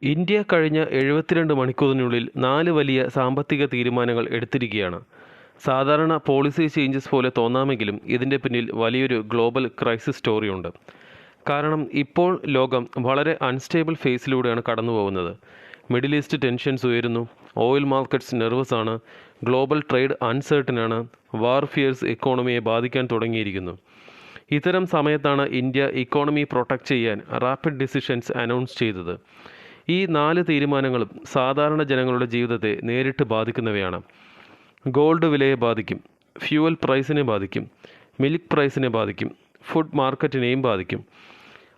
India കഴിഞ്ഞ 72 മണിക്കൂറിനുള്ളിൽ 4 വലിയ സാമ്പത്തിക തീരുമാനങ്ങൾ എടുത്തിരിക്കുകയാണ്. സാധാരണ പോളിസി ചേഞ്ചസ് പോലെ തോന്നാമെങ്കിലും ഇതിൻ്റെ പിന്നിൽ വലിയൊരു ഗ്ലോബൽ ക്രൈസിസ് സ്റ്റോറിയുണ്ട്. കാരണം ഇപ്പോൾ ലോകം വളരെ അൺസ്റ്റേബിൾ ഫേസിലൂടെയാണ് കടന്നുപോകുന്നത്. മിഡിൽ ഈസ്റ്റ് ടെൻഷൻസ് ഉയരുന്നു, ഓയിൽ മാർക്കറ്റ്സ് നെർവസ് ആണ്, ഗ്ലോബൽ ട്രേഡ് അൺസർട്ടൻ ആണ്, വാർ ഫിയേഴ്സ് എക്കോണമിയെ ബാധിക്കാൻ തുടങ്ങിയിരിക്കുന്നു. ഇത്തരം സമയത്താണ് ഇന്ത്യ ഇക്കോണമി പ്രൊട്ടക്റ്റ് ചെയ്യാൻ റാപ്പിഡ് ഡിസിഷൻസ് അനൗൺസ് ചെയ്തത്. ഈ 4 തീരുമാനങ്ങളും സാധാരണ ജനങ്ങളുടെ ജീവിതത്തെ നേരിട്ട് ബാധിക്കുന്നവയാണ്. ഗോൾഡ് വിലയെ ബാധിക്കും, ഫ്യൂവൽ പ്രൈസിനെ ബാധിക്കും, മിൽക്ക് പ്രൈസിനെ ബാധിക്കും, ഫുഡ് മാർക്കറ്റിനെയും ബാധിക്കും.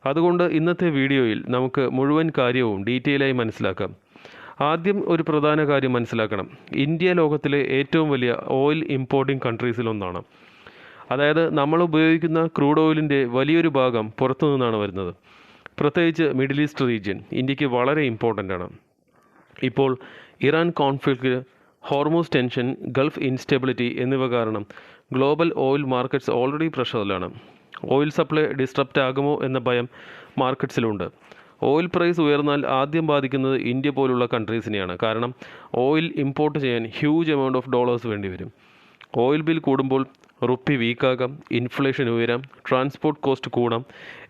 അതുകൊണ്ട് ഇന്നത്തെ വീഡിയോയിൽ നമുക്ക് മുഴുവൻ കാര്യവും ഡീറ്റെയിലായി മനസ്സിലാക്കാം. ആദ്യം ഒരു പ്രധാന കാര്യം മനസ്സിലാക്കണം. ഇന്ത്യ ലോകത്തിലെ ഏറ്റവും വലിയ ഓയിൽ ഇമ്പോർട്ടിംഗ് കൺട്രീസിലൊന്നാണ്. അതായത് നമ്മൾ ഉപയോഗിക്കുന്ന ക്രൂഡ് ഓയിലിൻ്റെ വലിയൊരു ഭാഗം പുറത്തു നിന്നാണ് വരുന്നത്. പ്രത്യേകിച്ച് മിഡിൽ ഈസ്റ്റ് റീജിയൻ ഇന്ത്യക്ക് വളരെ ഇമ്പോർട്ടൻ്റ് ആണ്. ഇപ്പോൾ Iran conflict, Hormuz tension, Gulf instability എന്നിവ കാരണം ഗ്ലോബൽ ഓയിൽ മാർക്കറ്റ്സ് ഓൾറെഡി പ്രഷറിലാണ്. ഓയിൽ സപ്ലൈ ഡിസ്ട്രപ്റ്റ് ആകുമോ എന്ന ഭയം മാർക്കറ്റ്സിലുണ്ട്. ഓയിൽ പ്രൈസ് ഉയർന്നാൽ ആദ്യം ബാധിക്കുന്നത് ഇന്ത്യ പോലുള്ള കൺട്രീസിനെയാണ്. കാരണം ഓയിൽ ഇമ്പോർട്ട് ചെയ്യാൻ ഹ്യൂജ് എമൗണ്ട് ഓഫ് ഡോളേഴ്സ് വേണ്ടിവരും. ഓയിൽ ബിൽ കൂടുമ്പോൾ റുപ്പി വീക്കാകാം, ഇൻഫ്ലേഷൻ ഉയരാം, ട്രാൻസ്പോർട്ട് കോസ്റ്റ് കൂടാം,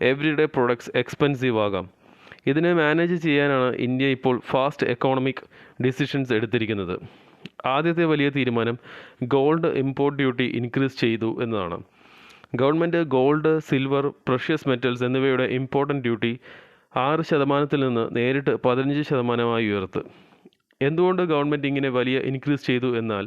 എവറിഡേ പ്രൊഡക്ട്സ് എക്സ്പെൻസീവ് ആകാം. ഇതിനെ മാനേജ് ചെയ്യാനാണ് ഇന്ത്യ ഇപ്പോൾ ഫാസ്റ്റ് എക്കോണമിക് ഡിസിഷൻസ് എടുത്തിരിക്കുന്നത്. ആദ്യത്തെ വലിയ തീരുമാനം ഗോൾഡ് ഇമ്പോർട്ട് ഡ്യൂട്ടി ഇൻക്രീസ് ചെയ്തു എന്നതാണ്. Government gold, silver, precious metals എന്നിവയുടെ ഇമ്പോർട്ടൻ്റ് ഡ്യൂട്ടി 6% നിന്ന് നേരിട്ട് 15% ഉയർത്ത്. എന്തുകൊണ്ട് ഗവൺമെൻറ് ഇങ്ങനെ വലിയ ഇൻക്രീസ് ചെയ്തു എന്നാൽ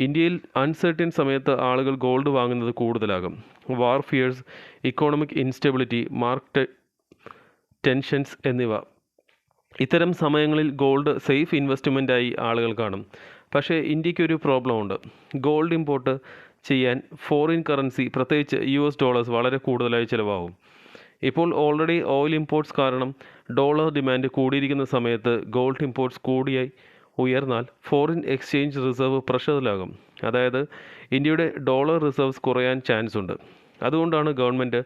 ഇന്ത്യയിൽ അൺസർട്ടൻ സമയത്ത് ആളുകൾ ഗോൾഡ് വാങ്ങുന്നത് കൂടുതലാകും. War fears, economic instability, market tensions എന്നിവ. ഇത്തരം സമയങ്ങളിൽ ഗോൾഡ് സേഫ് ഇൻവെസ്റ്റ്മെൻറ്റായി ആളുകൾ കാണും. പക്ഷേ ഇന്ത്യക്കൊരു പ്രോബ്ലം ഉണ്ട്. ഗോൾഡ് ഇമ്പോർട്ട് ചെയ്യാൻ ഫോറിൻ കറൻസി, പ്രത്യേകിച്ച് US ഡോളേഴ്സ് വളരെ കൂടുതലായി ചിലവാകും. ഇപ്പോൾ ഓൾറെഡി ഓയിൽ ഇമ്പോർട്ട്സ് കാരണം ഡോളർ ഡിമാൻഡ് കൂടിയിരിക്കുന്ന സമയത്ത് ഗോൾഡ് ഇമ്പോർട്ട്സ് ഉയർന്നാൽ ഫോറിൻ എക്സ്ചേഞ്ച് റിസർവ് പ്രഷറിലാകും. അതായത് ഇന്ത്യയുടെ ഡോളർ റിസർവ്സ് കുറയാൻ ചാൻസ് ഉണ്ട്. അതുകൊണ്ടാണ് ഗവൺമെൻറ്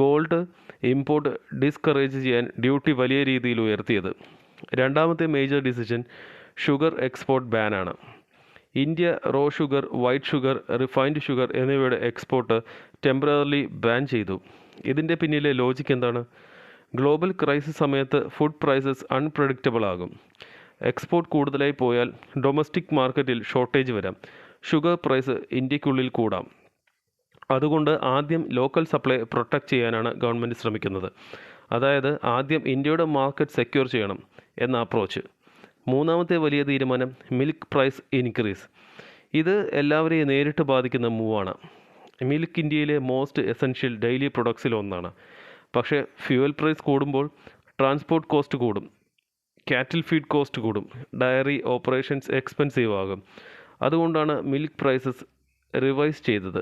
ഗോൾഡ് ഇമ്പോർട്ട് ഡിസ്കറേജ് ചെയ്യാൻ ഡ്യൂട്ടി വലിയ രീതിയിൽ ഉയർത്തിയത്. രണ്ടാമത്തെ മേജർ ഡിസിഷൻ ഷുഗർ എക്സ്പോർട്ട് ബാനാണ്. India raw sugar, white sugar, refined sugar എന്നിവയുടെ എക്സ്പോർട്ട് ടെമ്പററിലി ബാൻ ചെയ്തു. ഇതിൻ്റെ പിന്നിലെ ലോജിക്ക് എന്താണ്? ഗ്ലോബൽ ക്രൈസിസ് സമയത്ത് ഫുഡ് പ്രൈസസ് അൺപ്രഡിക്റ്റബിൾ ആകും. എക്സ്പോർട്ട് കൂടുതലായി പോയാൽ ഡൊമസ്റ്റിക് മാർക്കറ്റിൽ ഷോർട്ടേജ് വരാം, ഷുഗർ പ്രൈസ് ഇന്ത്യക്കുള്ളിൽ കൂടാം. അതുകൊണ്ട് ആദ്യം ലോക്കൽ സപ്ലൈ പ്രൊട്ടക്റ്റ് ചെയ്യാനാണ് ഗവൺമെൻറ് ശ്രമിക്കുന്നത്. അതായത് ആദ്യം ഇന്ത്യയുടെ മാർക്കറ്റ് സെക്യൂർ ചെയ്യണം എന്ന അപ്രോച്ച്. മൂന്നാമത്തെ വലിയ തീരുമാനം മിൽക്ക് പ്രൈസ് ഇൻക്രീസ്. ഇത് എല്ലാവരെയും നേരിട്ട് ബാധിക്കുന്ന മൂവാണ്. മിൽക്ക് ഇന്ത്യയിലെ മോസ്റ്റ് എസെൻഷ്യൽ ഡെയിലി പ്രൊഡക്ട്സിലൊന്നാണ്. പക്ഷേ ഫ്യൂവൽ പ്രൈസ് കൂടുമ്പോൾ ട്രാൻസ്പോർട്ട് കോസ്റ്റ് കൂടും, കാറ്റിൽ ഫീഡ് കോസ്റ്റ് കൂടും, ഡയറി ഓപ്പറേഷൻസ് എക്സ്പെൻസീവ് ആകും. അതുകൊണ്ടാണ് മിൽക്ക് പ്രൈസസ് റിവൈസ് ചെയ്തത്.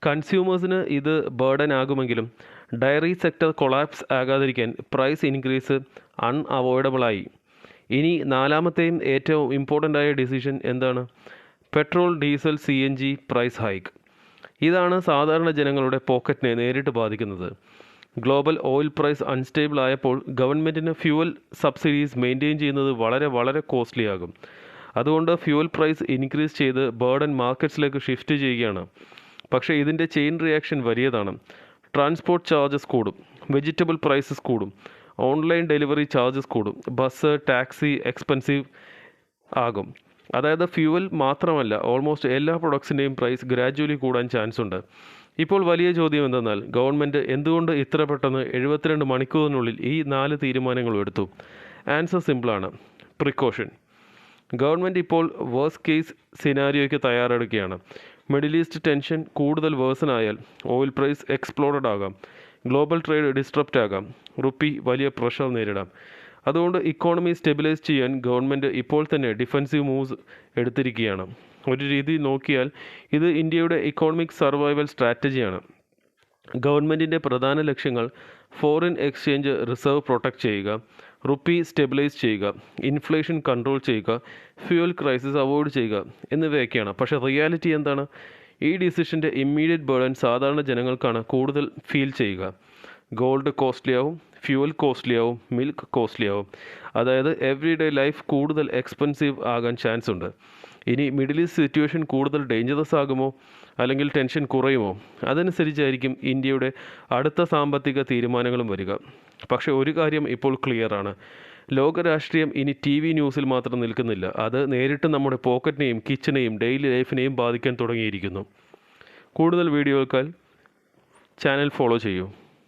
കൺസ്യൂമേഴ്സിന് ഇത് ബേർഡൻ ആകുമെങ്കിലും ഡയറി സെക്ടർ കൊളാപ്സ് ആകാതിരിക്കാൻ പ്രൈസ് ഇൻക്രീസ് അൺഅവോയ്ഡബിളായി. ഇനി നാലാമത്തെയും ഏറ്റവും ഇമ്പോർട്ടൻ്റ് ആയ ഡിസിഷൻ എന്താണ്? Petrol, diesel, CNG price hike. ഇതാണ് സാധാരണ ജനങ്ങളുടെ പോക്കറ്റിനെ നേരിട്ട് ബാധിക്കുന്നത്. ഗ്ലോബൽ ഓയിൽ പ്രൈസ് അൺസ്റ്റേബിൾ ആയപ്പോൾ ഗവൺമെൻറ്റിന് ഫ്യൂവൽ സബ്സിഡീസ് മെയിൻറ്റെയിൻ ചെയ്യുന്നത് വളരെ കോസ്റ്റ്ലി ആകും. അതുകൊണ്ട് ഫ്യൂവൽ പ്രൈസ് ഇൻക്രീസ് ചെയ്ത് ബേർഡൻ മാർക്കറ്റ്സിലേക്ക് ഷിഫ്റ്റ് ചെയ്യുകയാണ്. പക്ഷേ ഇതിൻ്റെ ചെയിൻ റിയാക്ഷൻ വലിയതാണ്. ട്രാൻസ്പോർട്ട് ചാർജസ് കൂടും, വെജിറ്റബിൾ പ്രൈസസ് കൂടും, ഓൺലൈൻ ഡെലിവറി ചാർജസ് കൂടും, ബസ്, ടാക്സി എക്സ്പെൻസീവ് ആകും. അതായത് ഫ്യൂവൽ മാത്രമല്ല, ഓൾമോസ്റ്റ് എല്ലാ പ്രൊഡക്ട്സിൻ്റെയും പ്രൈസ് ഗ്രാജുവലി കൂടാൻ ചാൻസ് ഉണ്ട്. ഇപ്പോൾ വലിയ ചോദ്യം എന്തെന്നാൽ ഗവൺമെൻറ് എന്തുകൊണ്ട് ഇത്ര പെട്ടെന്ന് 72 മണിക്കൂറിനുള്ളിൽ ഈ 4 തീരുമാനങ്ങളും എടുത്തു? ആൻസർ സിമ്പിളാണ്: പ്രിക്കോഷൻ. ഗവൺമെൻറ് ഇപ്പോൾ വേഴ്സ്റ്റ് കേസ് സിനാരിയോയ്ക്ക് തയ്യാറെടുക്കുകയാണ്. മിഡിൽ ഈസ്റ്റ് ടെൻഷൻ കൂടുതൽ വേഴ്സനായാൽ ഓയിൽ പ്രൈസ് എക്സ്പ്ലോഡഡ് ആകാം, ഗ്ലോബൽ ട്രേഡ് ഡിസ്ട്രപ്റ്റ് ആകാം, റുപ്പി വലിയ പ്രഷർ നേരിടാം. അതുകൊണ്ട് ഇക്കോണമി സ്റ്റെബിലൈസ് ചെയ്യാൻ ഗവൺമെൻറ് ഇപ്പോൾ തന്നെ ഡിഫൻസീവ് മൂവ്സ് എടുത്തിരിക്കുകയാണ്. ഒരു രീതിയിൽ നോക്കിയാൽ ഇത് ഇന്ത്യയുടെ ഇക്കോണമിക് സർവൈവൽ സ്ട്രാറ്റജിയാണ്. ഗവൺമെൻറ്റിൻ്റെ പ്രധാന ലക്ഷ്യങ്ങൾ ഫോറിൻ എക്സ്ചേഞ്ച് റിസർവ് പ്രൊട്ടക്റ്റ് ചെയ്യുക, റുപ്പി സ്റ്റെബിലൈസ് ചെയ്യുക, ഇൻഫ്ലേഷൻ കൺട്രോൾ ചെയ്യുക, ഫ്യൂവൽ ക്രൈസിസ് അവോയ്ഡ് ചെയ്യുക എന്നിവയൊക്കെയാണ്. പക്ഷേ റിയാലിറ്റി എന്താണ്? ഈ ഡിസിഷൻ്റെ ഇമ്മീഡിയറ്റ് ബേർഡൻ സാധാരണ ജനങ്ങൾക്കാണ് കൂടുതൽ ഫീൽ ചെയ്യുക. ഗോൾഡ് കോസ്റ്റ്ലി ആവും, ഫ്യൂവൽ കോസ്റ്റ്ലി ആവും, മിൽക്ക് കോസ്റ്റ്ലി ആവും. അതായത് എവറിഡേ ലൈഫ് കൂടുതൽ എക്സ്പെൻസീവ് ആകാൻ ചാൻസ് ഉണ്ട്. ഇനി മിഡിൽ ഈസ്റ്റ് സിറ്റുവേഷൻ കൂടുതൽ ഡേഞ്ചറസ് ആകുമോ അല്ലെങ്കിൽ ടെൻഷൻ കുറയുമോ, അതനുസരിച്ചായിരിക്കും ഇന്ത്യയുടെ അടുത്ത സാമ്പത്തിക തീരുമാനങ്ങളും വരിക. പക്ഷേ ഒരു കാര്യം ഇപ്പോൾ ക്ലിയറാണ്, ലോക രാഷ്ട്രീയം ഇനി TV ന്യൂസിൽ മാത്രം നിൽക്കുന്നില്ല. അത് നേരിട്ട് നമ്മുടെ പോക്കറ്റിനെയും കിച്ചനെയും ഡെയിലി ലൈഫിനെയും ബാധിക്കാൻ തുടങ്ങിയിരിക്കുന്നു. കൂടുതൽ വീഡിയോകൾക്കായി ചാനൽ ഫോളോ ചെയ്യൂ.